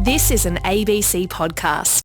This is an ABC podcast.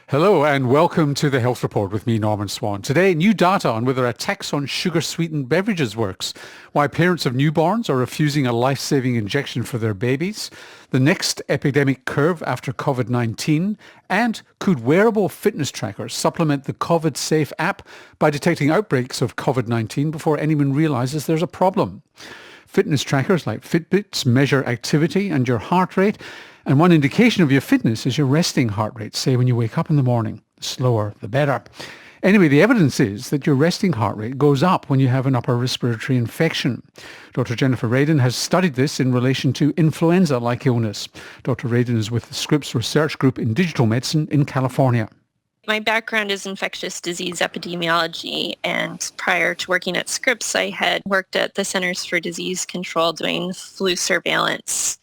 Hello and welcome to the Health Report with me, Norman Swan. Today, new data on whether a tax on sugar-sweetened beverages works, why parents of newborns are refusing a life-saving injection for their babies, the next epidemic curve after COVID-19, and could wearable fitness trackers supplement the COVID-Safe app by detecting outbreaks of COVID-19 before anyone realises there's a problem? Fitness trackers like Fitbits measure activity and your heart rate, and one indication of your fitness is your resting heart rate, say when you wake up in the morning. The slower, the better. Anyway, the evidence is that your resting heart rate goes up when you have an upper respiratory infection. Dr. Jennifer Radin has studied this in relation to influenza-like illness. Dr. Radin is with the Scripps Research Group in Digital Medicine in California. My background is infectious disease epidemiology, and prior to working at Scripps, I had worked at the Centers for Disease Control doing flu surveillance.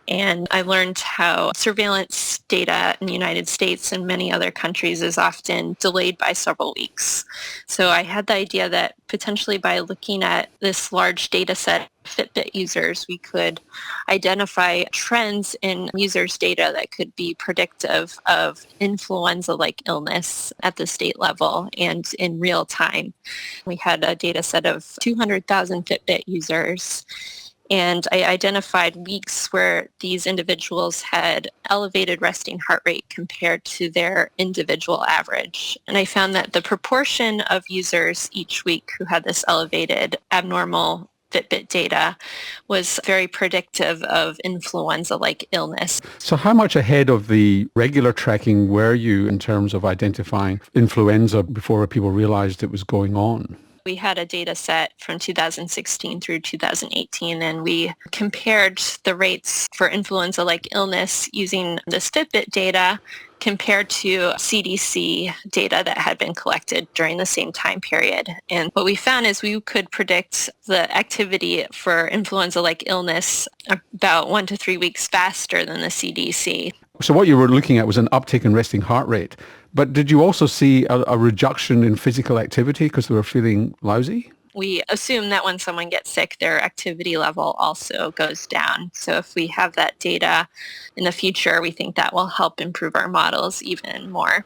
And I learned how surveillance data in the United States and many other countries is often delayed by several weeks. So I had the idea that potentially by looking at this large data set of Fitbit users, we could identify trends in users' data that could be predictive of influenza-like illness at the state level and in real time. We had a data set of 200,000 Fitbit users, and I identified weeks where these individuals had elevated resting heart rate compared to their individual average. And I found that the proportion of users each week who had this elevated abnormal Fitbit data was very predictive of influenza-like illness. So how much ahead of the regular tracking were you in terms of identifying influenza before people realised it was going on? We had a data set from 2016 through 2018, and we compared the rates for influenza-like illness using this Fitbit data compared to CDC data that had been collected during the same time period. And what we found is we could predict the activity for influenza-like illness about 1 to 3 weeks faster than the CDC. So what you were looking at was an uptick in resting heart rate. But did you also see a reduction in physical activity because they were feeling lousy? We assume that when someone gets sick, their activity level also goes down. So if we have that data in the future, we think that will help improve our models even more.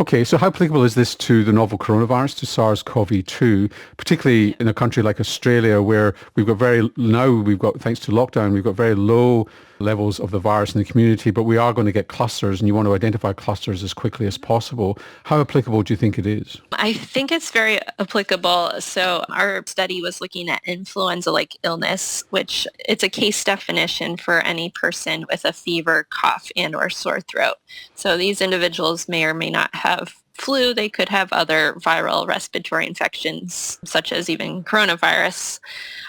Okay, so how applicable is this to the novel coronavirus, to SARS-CoV-2, particularly in a country like Australia where we've got thanks to lockdown, we've got very low levels of the virus in the community, but we are going to get clusters and you want to identify clusters as quickly as possible. How applicable do you think it is? I think it's very applicable. So our study was looking at influenza-like illness, which it's a case definition for any person with a fever, cough, and or sore throat. So these individuals may or may not have flu. They could have other viral respiratory infections, such as even coronavirus.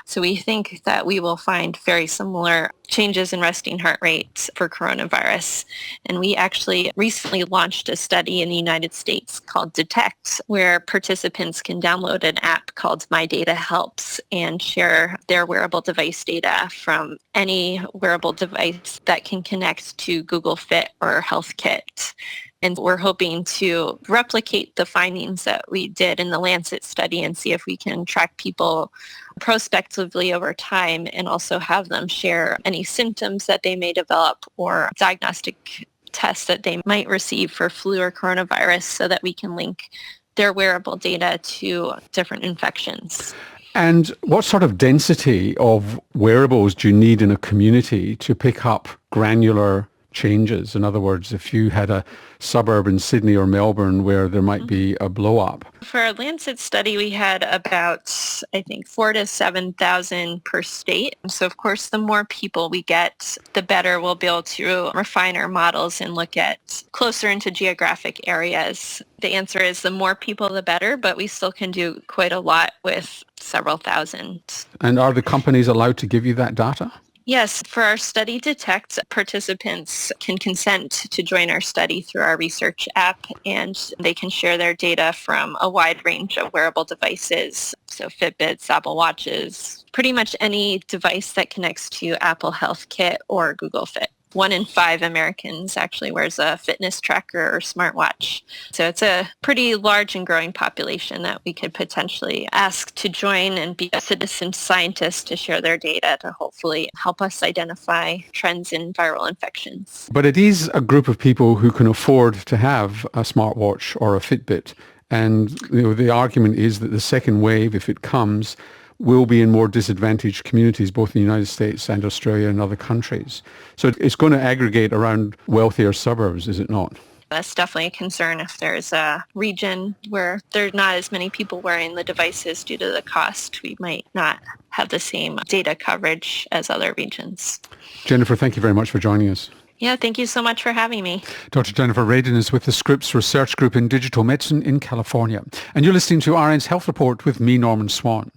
So we think that we will find very similar changes in resting heart rates for coronavirus. And we actually recently launched a study in the United States called Detect, where participants can download an app called My Data Helps and share their wearable device data from any wearable device that can connect to Google Fit or HealthKit. And we're hoping to replicate the findings that we did in the Lancet study and see if we can track people prospectively over time and also have them share any symptoms that they may develop or diagnostic tests that they might receive for flu or coronavirus so that we can link their wearable data to different infections. And what sort of density of wearables do you need in a community to pick up granular changes? In other words, if you had a suburb in Sydney or Melbourne where there might be a blow-up. For our Lancet study, we had about, 4,000 to 7,000 per state. So, of course, the more people we get, the better we'll be able to refine our models and look at closer into geographic areas. The answer is the more people, the better, but we still can do quite a lot with several thousand. And are the companies allowed to give you that data? Yes, for our study Detect, participants can consent to join our study through our research app, and they can share their data from a wide range of wearable devices, so Fitbits, Apple Watches, pretty much any device that connects to Apple Health Kit or Google Fit. 1 in 5 Americans actually wears a fitness tracker or smartwatch. So it's a pretty large and growing population that we could potentially ask to join and be a citizen scientist to share their data to hopefully help us identify trends in viral infections. But it is a group of people who can afford to have a smartwatch or a Fitbit. And the argument is that the second wave, if it comes, will be in more disadvantaged communities, both in the United States and Australia and other countries. So it's going to aggregate around wealthier suburbs, is it not? That's definitely a concern if there's a region where there's not as many people wearing the devices due to the cost. We might not have the same data coverage as other regions. Jennifer, thank you very much for joining us. Yeah, thank you so much for having me. Dr. Jennifer Radin is with the Scripps Research Group in Digital Medicine in California. And you're listening to RN's Health Report with me, Norman Swan.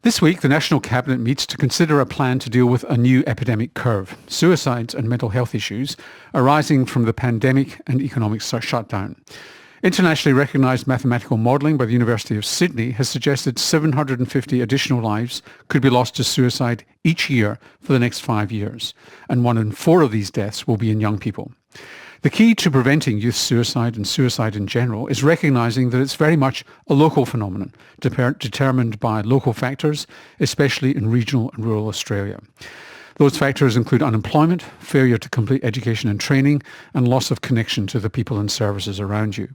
This week, the National Cabinet meets to consider a plan to deal with a new epidemic curve, suicides and mental health issues arising from the pandemic and economic shutdown. Internationally recognised mathematical modelling by the University of Sydney has suggested 750 additional lives could be lost to suicide each year for the next 5 years, and 1 in 4 of these deaths will be in young people. The key to preventing youth suicide and suicide in general is recognising that it's very much a local phenomenon, determined by local factors, especially in regional and rural Australia. Those factors include unemployment, failure to complete education and training, and loss of connection to the people and services around you.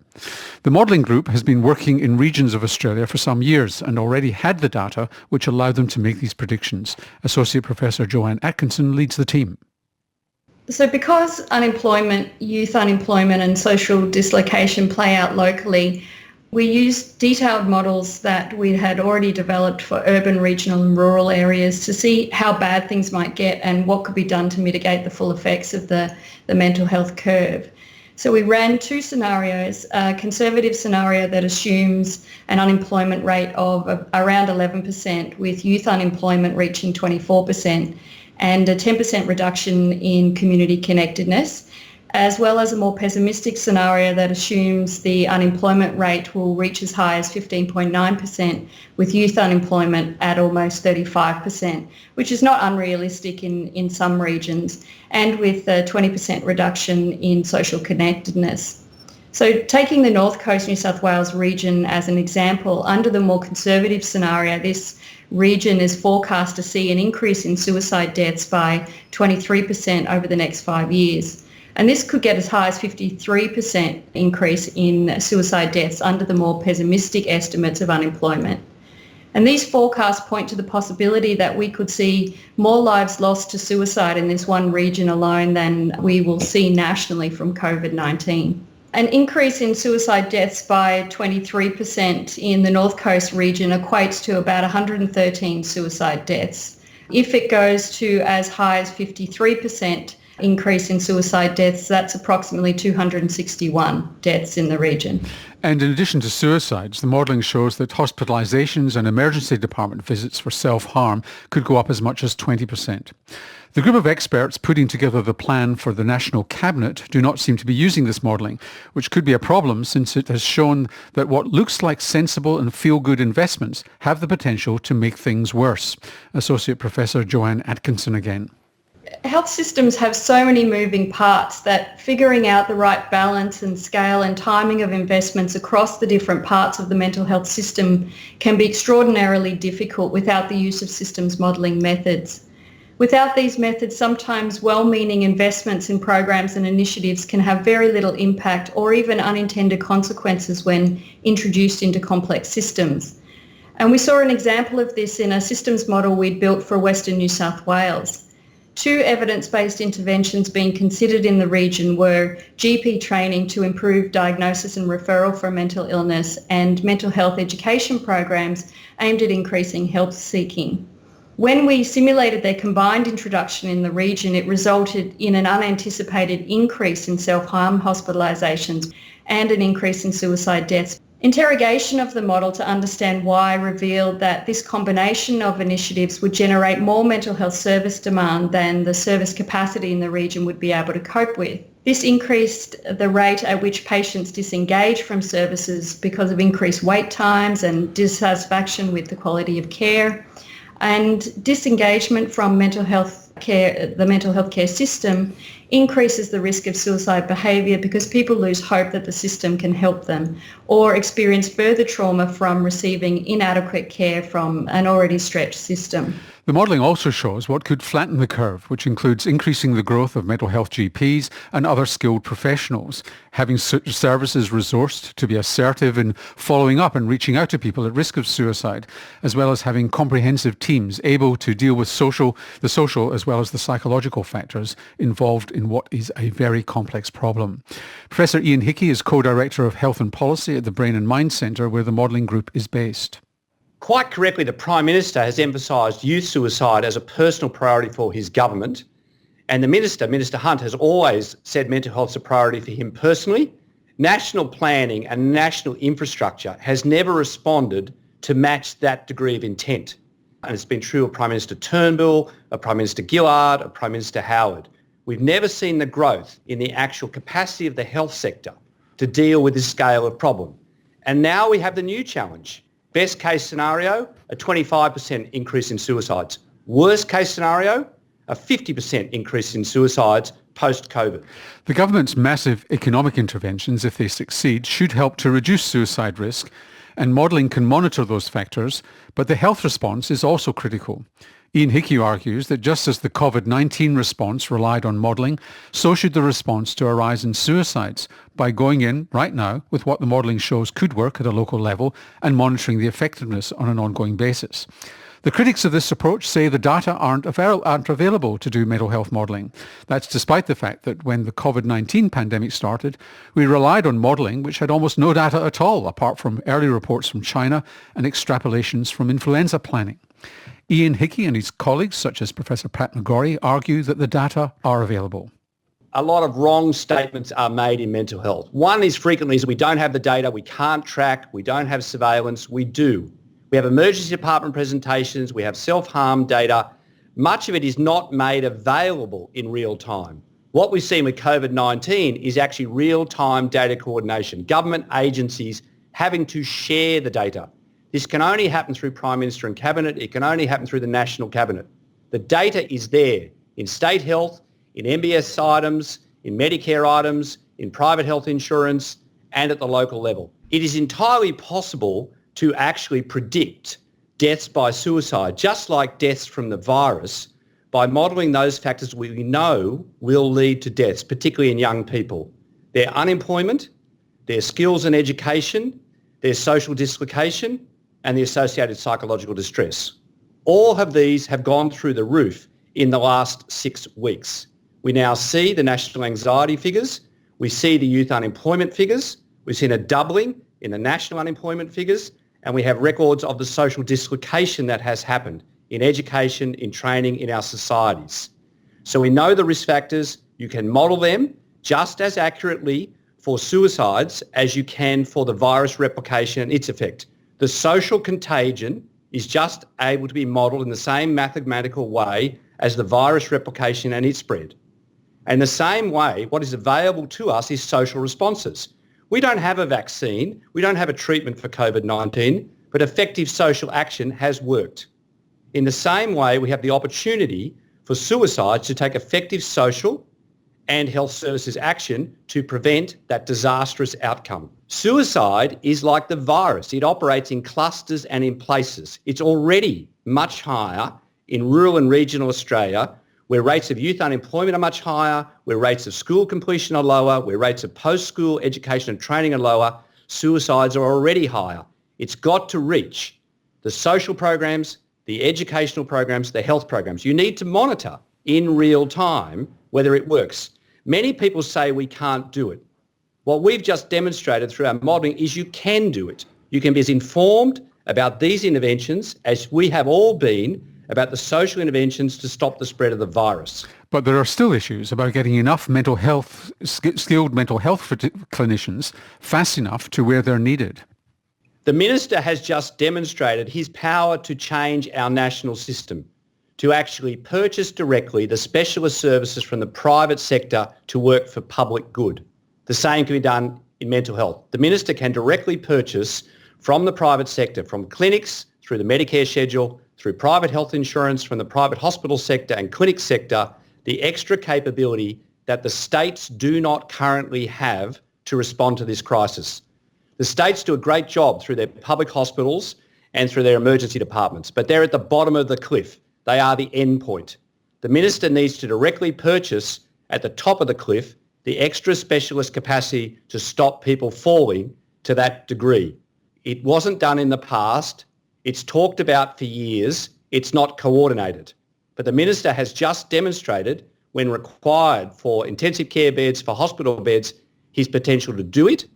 The modelling group has been working in regions of Australia for some years and already had the data which allowed them to make these predictions. Associate Professor Joanne Atkinson leads the team. So because unemployment, youth unemployment and social dislocation play out locally, we used detailed models that we had already developed for urban, regional and rural areas to see how bad things might get and what could be done to mitigate the full effects of the mental health curve. So we ran 2 scenarios, a conservative scenario that assumes an unemployment rate of around 11%, with youth unemployment reaching 24%, and a 10% reduction in community connectedness, as well as a more pessimistic scenario that assumes the unemployment rate will reach as high as 15.9%, with youth unemployment at almost 35%, which is not unrealistic in some regions, and with a 20% reduction in social connectedness. So taking the North Coast New South Wales region as an example, under the more conservative scenario, this region is forecast to see an increase in suicide deaths by 23% over the next 5 years. And this could get as high as 53% increase in suicide deaths under the more pessimistic estimates of unemployment. And these forecasts point to the possibility that we could see more lives lost to suicide in this one region alone than we will see nationally from COVID-19. An increase in suicide deaths by 23% in the North Coast region equates to about 113 suicide deaths. If it goes to as high as 53% increase in suicide deaths, that's approximately 261 deaths in the region. And in addition to suicides, the modelling shows that hospitalisations and emergency department visits for self-harm could go up as much as 20%. The group of experts putting together the plan for the National Cabinet do not seem to be using this modelling, which could be a problem since it has shown that what looks like sensible and feel-good investments have the potential to make things worse. Associate Professor Joanne Atkinson again. Health systems have so many moving parts that figuring out the right balance and scale and timing of investments across the different parts of the mental health system can be extraordinarily difficult without the use of systems modelling methods. Without these methods, sometimes well-meaning investments in programs and initiatives can have very little impact or even unintended consequences when introduced into complex systems. And we saw an example of this in a systems model we'd built for Western New South Wales. 2 evidence-based interventions being considered in the region were GP training to improve diagnosis and referral for mental illness and mental health education programs aimed at increasing help seeking. When we simulated their combined introduction in the region, it resulted in an unanticipated increase in self-harm hospitalisations and an increase in suicide deaths. Interrogation of the model to understand why revealed that this combination of initiatives would generate more mental health service demand than the service capacity in the region would be able to cope with. This increased the rate at which patients disengage from services because of increased wait times and dissatisfaction with the quality of care. And disengagement from mental health care, the mental health care system, increases the risk of suicide behaviour because people lose hope that the system can help them or experience further trauma from receiving inadequate care from an already stretched system. The modelling also shows what could flatten the curve, which includes increasing the growth of mental health GPs and other skilled professionals, having services resourced to be assertive in following up and reaching out to people at risk of suicide, as well as having comprehensive teams able to deal with the social as well as the psychological factors involved in what is a very complex problem. Professor Ian Hickey is co-director of Health and Policy at the Brain and Mind Centre, where the modelling group is based. Quite correctly, the Prime Minister has emphasised youth suicide as a personal priority for his government. And the Minister Hunt, has always said mental health is a priority for him personally. National planning and national infrastructure has never responded to match that degree of intent. And it's been true of Prime Minister Turnbull, of Prime Minister Gillard, of Prime Minister Howard. We've never seen the growth in the actual capacity of the health sector to deal with this scale of problem. And now we have the new challenge. Best case scenario, a 25% increase in suicides. Worst case scenario, a 50% increase in suicides post-COVID. The government's massive economic interventions, if they succeed, should help to reduce suicide risk, and modelling can monitor those factors, but the health response is also critical. Ian Hickey argues that just as the COVID-19 response relied on modelling, so should the response to a rise in suicides by going in right now with what the modelling shows could work at a local level and monitoring the effectiveness on an ongoing basis. The critics of this approach say the data aren't available to do mental health modelling. That's despite the fact that when the COVID-19 pandemic started, we relied on modelling which had almost no data at all, apart from early reports from China and extrapolations from influenza planning. Ian Hickey and his colleagues, such as Professor Pat McGorry, argue that the data are available. A lot of wrong statements are made in mental health. One is frequently we don't have the data, we can't track, we don't have surveillance. We do. We have emergency department presentations, we have self-harm data. Much of it is not made available in real time. What we've seen with COVID-19 is actually real-time data coordination, government agencies having to share the data. This can only happen through Prime Minister and Cabinet. It can only happen through the National Cabinet. The data is there in state health, in MBS items, in Medicare items, in private health insurance, and at the local level. It is entirely possible to actually predict deaths by suicide, just like deaths from the virus, by modelling those factors we know will lead to deaths, particularly in young people. Their unemployment, their skills and education, their social dislocation, and the associated psychological distress. All of these have gone through the roof in the last 6 weeks. We now see the national anxiety figures. We see the youth unemployment figures. We've seen a doubling in the national unemployment figures, and we have records of the social dislocation that has happened in education, in training, in our societies. So we know the risk factors. You can model them just as accurately for suicides as you can for the virus replication and its effect. The social contagion is just able to be modelled in the same mathematical way as the virus replication and its spread. And the same way, what is available to us is social responses. We don't have a vaccine, we don't have a treatment for COVID-19, but effective social action has worked. In the same way, we have the opportunity for suicides to take effective social and health services action to prevent that disastrous outcome. Suicide is like the virus. It operates in clusters and in places. It's already much higher in rural and regional Australia, where rates of youth unemployment are much higher, where rates of school completion are lower, where rates of post-school education and training are lower. Suicides are already higher. It's got to reach the social programs, the educational programs, the health programs. You need to monitor in real time whether it works. Many people say we can't do it. What we've just demonstrated through our modelling is you can do it. You can be as informed about these interventions as we have all been about the social interventions to stop the spread of the virus. But there are still issues about getting enough skilled mental health clinicians fast enough to where they're needed. The Minister has just demonstrated his power to change our national system, to actually purchase directly the specialist services from the private sector to work for public good. The same can be done in mental health. The Minister can directly purchase from the private sector, from clinics through the Medicare schedule, through private health insurance from the private hospital sector and clinic sector, the extra capability that the states do not currently have to respond to this crisis. The states do a great job through their public hospitals and through their emergency departments, but they're at the bottom of the cliff. They are the end point. The minister needs to directly purchase at the top of the cliff the extra specialist capacity to stop people falling to that degree. It wasn't done in the past. It's talked about for years. It's not coordinated. But the minister has just demonstrated, when required for intensive care beds, for hospital beds, his potential to do it.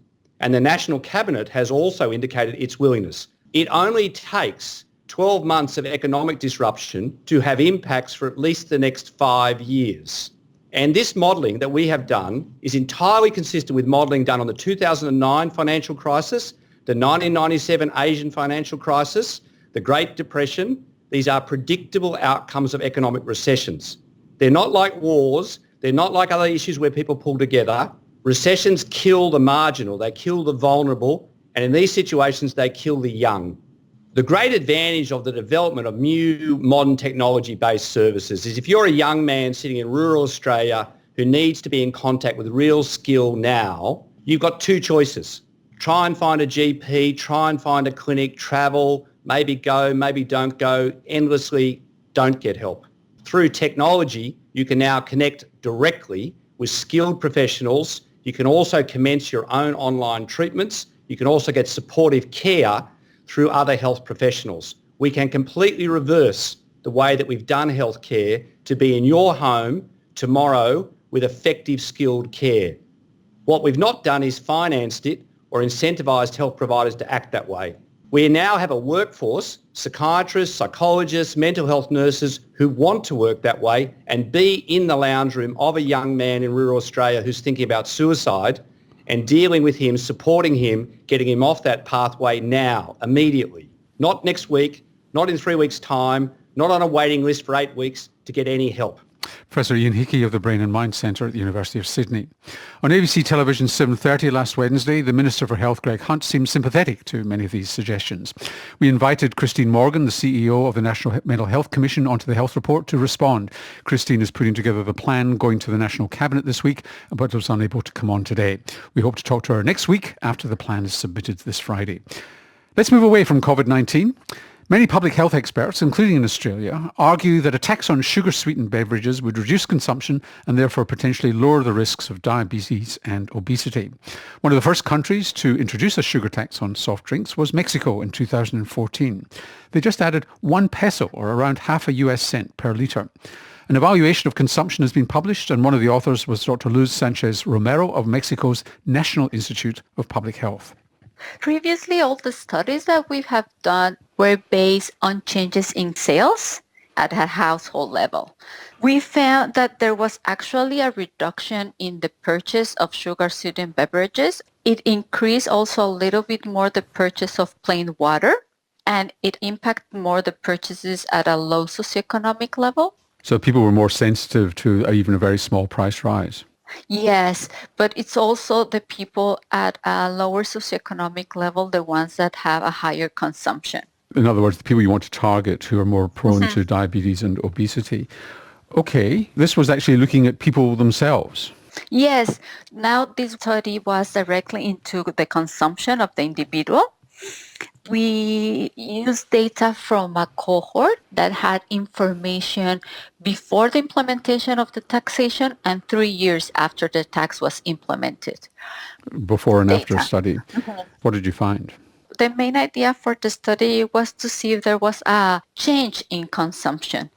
And the National Cabinet has also indicated its willingness. It only takes 12 months of economic disruption to have impacts for at least the next 5 years. And this modelling that we have done is entirely consistent with modelling done on the 2009 financial crisis, the 1997 Asian financial crisis, the Great Depression. These are predictable outcomes of economic recessions. They're not like wars. They're not like other issues where people pull together. Recessions kill the marginal. They kill the vulnerable. And in these situations, they kill the young. The great advantage of the development of new modern technology-based services is if you're a young man sitting in rural Australia who needs to be in contact with real skill now, you've got two choices. Try and find a GP, try and find a clinic, travel, maybe go, maybe don't go, endlessly don't get help. Through technology, you can now connect directly with skilled professionals. You can also commence your own online treatments. You can also get supportive care through other health professionals. We can completely reverse the way that we've done healthcare to be in your home tomorrow with effective skilled care. What we've not done is financed it or incentivised health providers to act that way. We now have a workforce, psychiatrists, psychologists, mental health nurses who want to work that way and be in the lounge room of a young man in rural Australia who's thinking about suicide and dealing with him, supporting him, getting him off that pathway now, immediately. Not next week, not in 3 weeks' time, not on a waiting list for 8 weeks to get any help. Professor Ian Hickey of the Brain and Mind Centre at the University of Sydney. On ABC Television 7:30 last Wednesday, the Minister for Health, Greg Hunt, seemed sympathetic to many of these suggestions. We invited Christine Morgan, the CEO of the National Mental Health Commission, onto the Health Report to respond. Christine is putting together the plan going to the National Cabinet this week, but was unable to come on today. We hope to talk to her next week after the plan is submitted this Friday. Let's move away from COVID-19. Many public health experts, including in Australia, argue that a tax on sugar-sweetened beverages would reduce consumption and therefore potentially lower the risks of diabetes and obesity. One of the first countries to introduce a sugar tax on soft drinks was Mexico in 2014. They just added 1 peso, or around half a US cent per litre. An evaluation of consumption has been published, and one of the authors was Dr. Luz Sanchez Romero of Mexico's National Institute of Public Health. Previously, all the studies that we have done were based on changes in sales at a household level. We found that there was actually a reduction in the purchase of sugar-sweetened beverages. It increased also a little bit more the purchase of plain water, and it impacted more the purchases at a low socioeconomic level. So people were more sensitive to even a very small price rise. Yes, but it's also the people at a lower socioeconomic level, the ones that have a higher consumption. In other words, the people you want to target who are more prone to diabetes and obesity. Okay, this was actually looking at people themselves. Yes, now this study was directly into the consumption of the individual. We used data from a cohort that had information before the implementation of the taxation and 3 years after the tax was implemented. Before and after study. What did you find? The main idea for the study was to see if there was a change in consumption.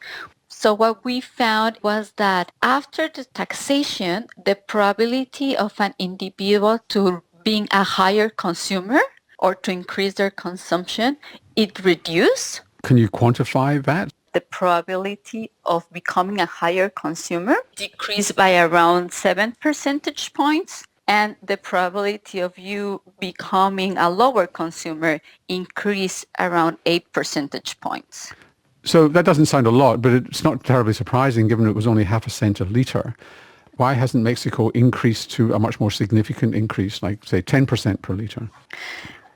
So what we found was that after the taxation, the probability of an individual to being a higher consumer or to increase their consumption, it reduced. Can you quantify that? The probability of becoming a higher consumer decreased by around 7 percentage points, and the probability of you becoming a lower consumer increased around 8 percentage points. So that doesn't sound a lot, but it's not terribly surprising given it was only half a cent a litre. Why hasn't Mexico increased to a much more significant increase, like say 10% per litre?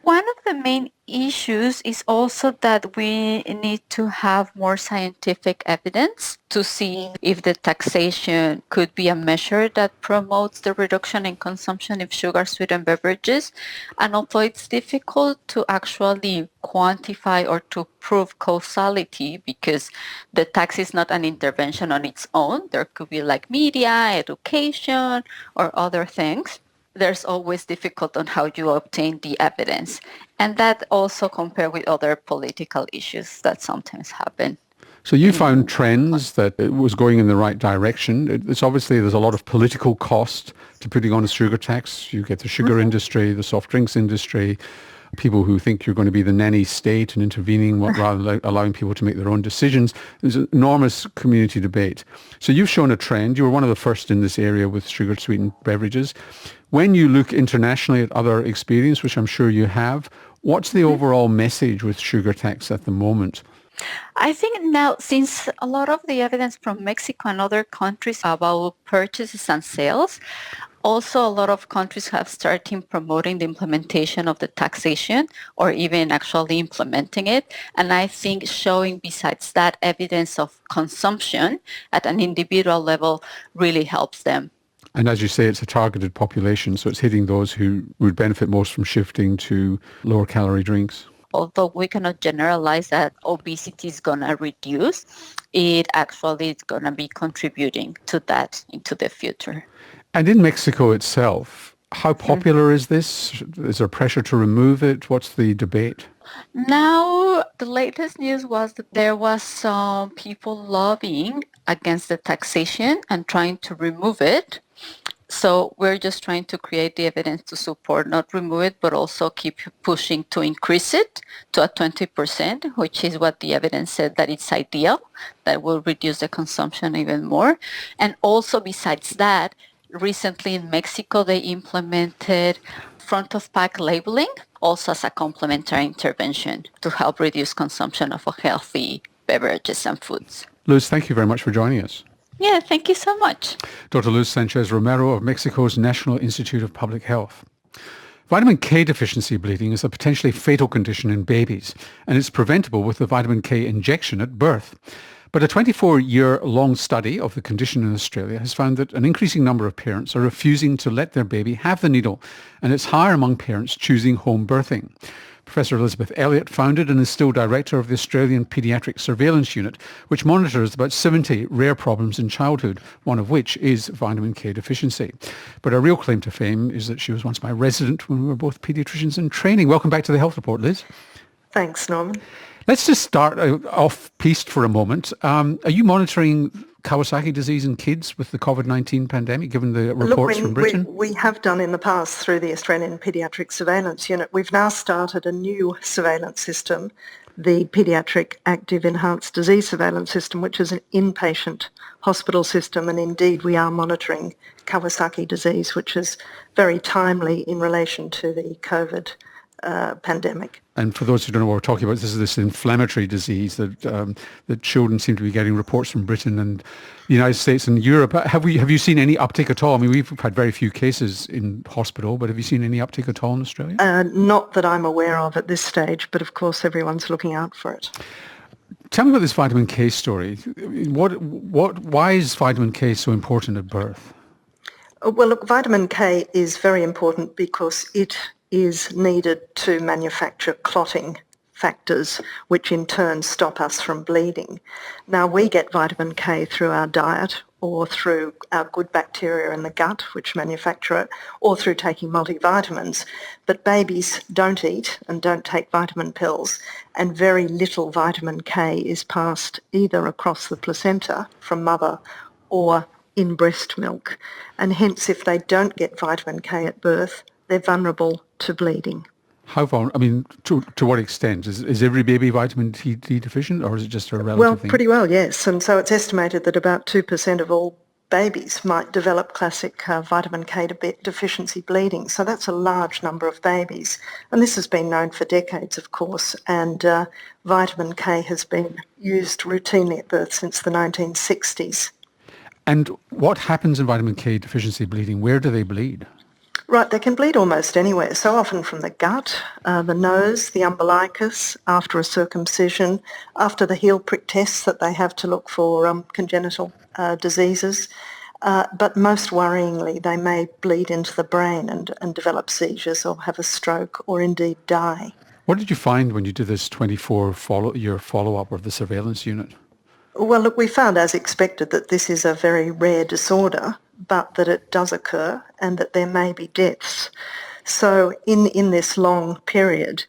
One of the main issues is also that we need to have more scientific evidence to see if the taxation could be a measure that promotes the reduction in consumption of sugar-sweetened beverages. And although it's difficult to actually quantify or to prove causality because the tax is not an intervention on its own, there could be like media, education, or other things. There's always difficult on how you obtain the evidence. And that also compared with other political issues that sometimes happen. So you found trends that it was going in the right direction. It's obviously there's a lot of political cost to putting on a sugar tax. You get the sugar industry, the soft drinks industry, people who think you're going to be the nanny state and intervening rather than allowing people to make their own decisions. There's an enormous community debate. So you've shown a trend. You were one of the first in this area with sugar-sweetened beverages. When you look internationally at other experience, which I'm sure you have, what's the overall message with sugar tax at the moment? I think now, since a lot of the evidence from Mexico and other countries about purchases and sales, also a lot of countries have started promoting the implementation of the taxation or even actually implementing it. And I think showing besides that evidence of consumption at an individual level really helps them. And as you say, it's a targeted population, so it's hitting those who would benefit most from shifting to lower calorie drinks. Although we cannot generalize that obesity is going to reduce, it actually is going to be contributing to that into the future. And in Mexico itself, how popular is this? Is there pressure to remove it? What's the debate? Now, the latest news was that there was some people lobbying against the taxation and trying to remove it. So we're just trying to create the evidence to support, not remove it, but also keep pushing to increase it to a 20%, which is what the evidence said that it's ideal, that will reduce the consumption even more. And also besides that, recently in Mexico, they implemented front of pack labeling also as a complementary intervention to help reduce consumption of healthy beverages and foods. Luz, thank you very much for joining us. Yeah, thank you so much. Dr. Luz Sanchez-Romero of Mexico's National Institute of Public Health. Vitamin K deficiency bleeding is a potentially fatal condition in babies, and it's preventable with the vitamin K injection at birth. But a 24-year-long study of the condition in Australia has found that an increasing number of parents are refusing to let their baby have the needle, and it's higher among parents choosing home birthing. Professor Elizabeth Elliott founded and is still director of the Australian Paediatric Surveillance Unit, which monitors about 70 rare problems in childhood, one of which is vitamin K deficiency. But her real claim to fame is that she was once my resident when we were both paediatricians in training. Welcome back to the Health Report, Liz. Thanks, Norman. Let's just start off-piste for a moment. Are you monitoring Kawasaki disease in kids with the COVID-19 pandemic, given the reports from Britain? We have done in the past through the Australian Paediatric Surveillance Unit. We've now started a new surveillance system, the Paediatric Active Enhanced Disease Surveillance System, which is an inpatient hospital system, and indeed we are monitoring Kawasaki disease, which is very timely in relation to the COVID pandemic. And for those who don't know what we're talking about, this is this inflammatory disease that that children seem to be getting reports from Britain and the United States and Europe. Have you seen any uptick at all? I mean, we've had very few cases in hospital, but have you seen any uptick at all in Australia? Not that I'm aware of at this stage, but of course everyone's looking out for it. Tell me about this vitamin K story. Why is vitamin K so important at birth? Well, look, vitamin K is very important because it is needed to manufacture clotting factors, which in turn stop us from bleeding. Now, we get vitamin K through our diet or through our good bacteria in the gut, which manufacture it, or through taking multivitamins. But babies don't eat and don't take vitamin pills, and very little vitamin K is passed either across the placenta from mother or in breast milk. And hence, if they don't get vitamin K at birth, they're vulnerable to bleeding. How vulnerable? I mean, to what extent? Is every baby vitamin D deficient, or is it just a relative well, thing? Pretty well, yes. And so it's estimated that about 2% of all babies might develop classic vitamin K deficiency bleeding. So that's a large number of babies. And this has been known for decades, of course, and vitamin K has been used routinely at birth since the 1960s. And what happens in vitamin K deficiency bleeding? Where do they bleed? Right, they can bleed almost anywhere, so often from the gut, the nose, the umbilicus, after a circumcision, after the heel prick tests that they have to look for congenital diseases. But most worryingly, they may bleed into the brain and develop seizures or have a stroke or indeed die. What did you find when you did this 24-year follow-up of the surveillance unit? Well, look, we found, as expected, that this is a very rare disorder, but that it does occur and that there may be deaths. So in this long period,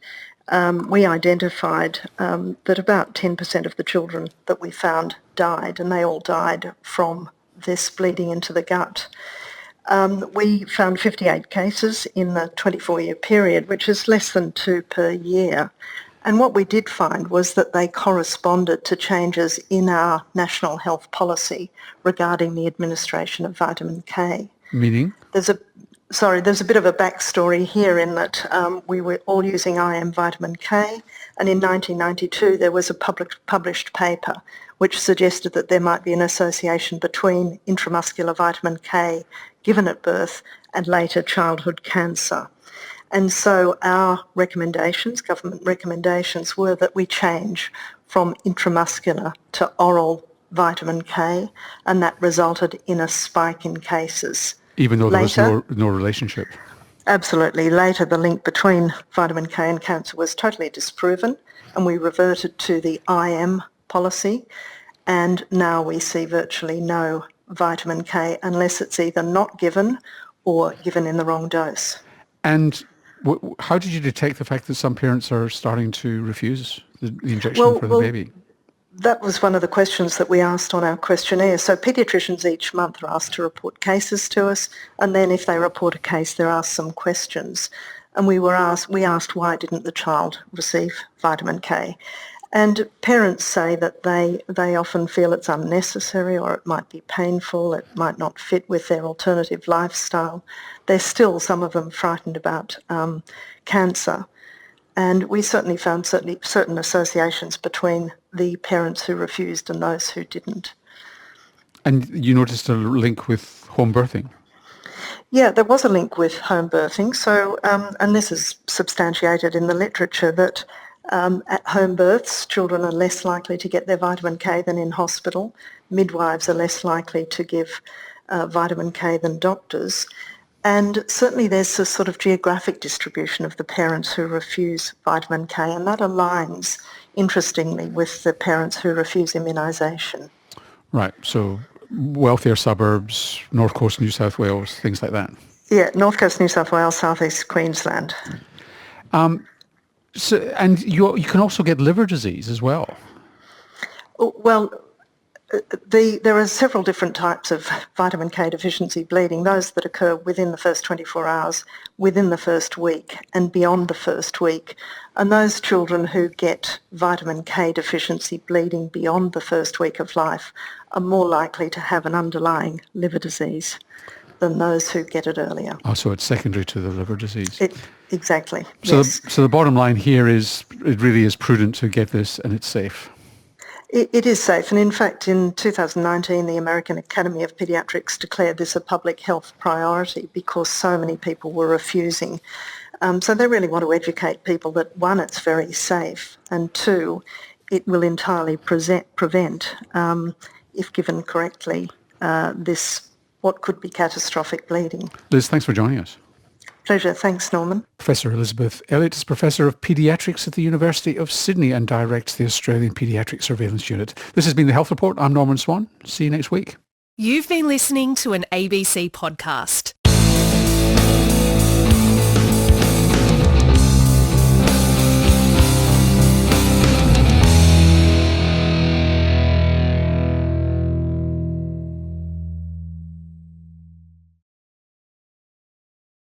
we identified that about 10% of the children that we found died, and they all died from this bleeding into the gut. We found 58 cases in the 24-year period, which is less than 2 per year. And what we did find was that they corresponded to changes in our national health policy regarding the administration of vitamin K. Meaning? There's a bit of a backstory here in that we were all using IM vitamin K, and in 1992 there was a published paper which suggested that there might be an association between intramuscular vitamin K given at birth and later childhood cancer. And so our recommendations, government recommendations, were that we change from intramuscular to oral vitamin K, and that resulted in a spike in cases. Even though there was no relationship? Absolutely. Later, the link between vitamin K and cancer was totally disproven, and we reverted to the IM policy, and now we see virtually no vitamin K unless it's either not given or given in the wrong dose. And how did you detect the fact that some parents are starting to refuse the injection for the baby? That was one of the questions that we asked on our questionnaire. So paediatricians each month are asked to report cases to us, and then if they report a case, they're asked some questions. And we asked why didn't the child receive vitamin K? And parents say that they often feel it's unnecessary, or it might be painful, it might not fit with their alternative lifestyle. They're still, some of them, frightened about cancer. And we certainly found certain associations between the parents who refused and those who didn't. And you noticed a link with home birthing? Yeah, there was a link with home birthing. So, and this is substantiated in the literature, that at home births, children are less likely to get their vitamin K than in hospital. Midwives are less likely to give vitamin K than doctors. And certainly there's a sort of geographic distribution of the parents who refuse vitamin K, and that aligns, interestingly, with the parents who refuse immunisation. Right, so wealthier suburbs, North Coast New South Wales, things like that. Yeah, North Coast New South Wales, South East Queensland. So, and you can also get liver disease as well. Well, there are several different types of vitamin K deficiency bleeding, those that occur within the first 24 hours, within the first week and beyond the first week. And those children who get vitamin K deficiency bleeding beyond the first week of life are more likely to have an underlying liver disease than those who get it earlier. Oh, so it's secondary to the liver disease. Exactly. So, yes. So the bottom line here is it really is prudent to get this, and it's safe. It is safe, and in fact in 2019 the American Academy of Pediatrics declared this a public health priority because so many people were refusing. So they really want to educate people that, one, it's very safe, and two, it will entirely prevent, if given correctly, this what could be catastrophic bleeding. Liz, thanks for joining us. Pleasure. Thanks, Norman. Professor Elizabeth Elliott is Professor of Paediatrics at the University of Sydney and directs the Australian Paediatric Surveillance Unit. This has been The Health Report. I'm Norman Swan. See you next week. You've been listening to an ABC podcast.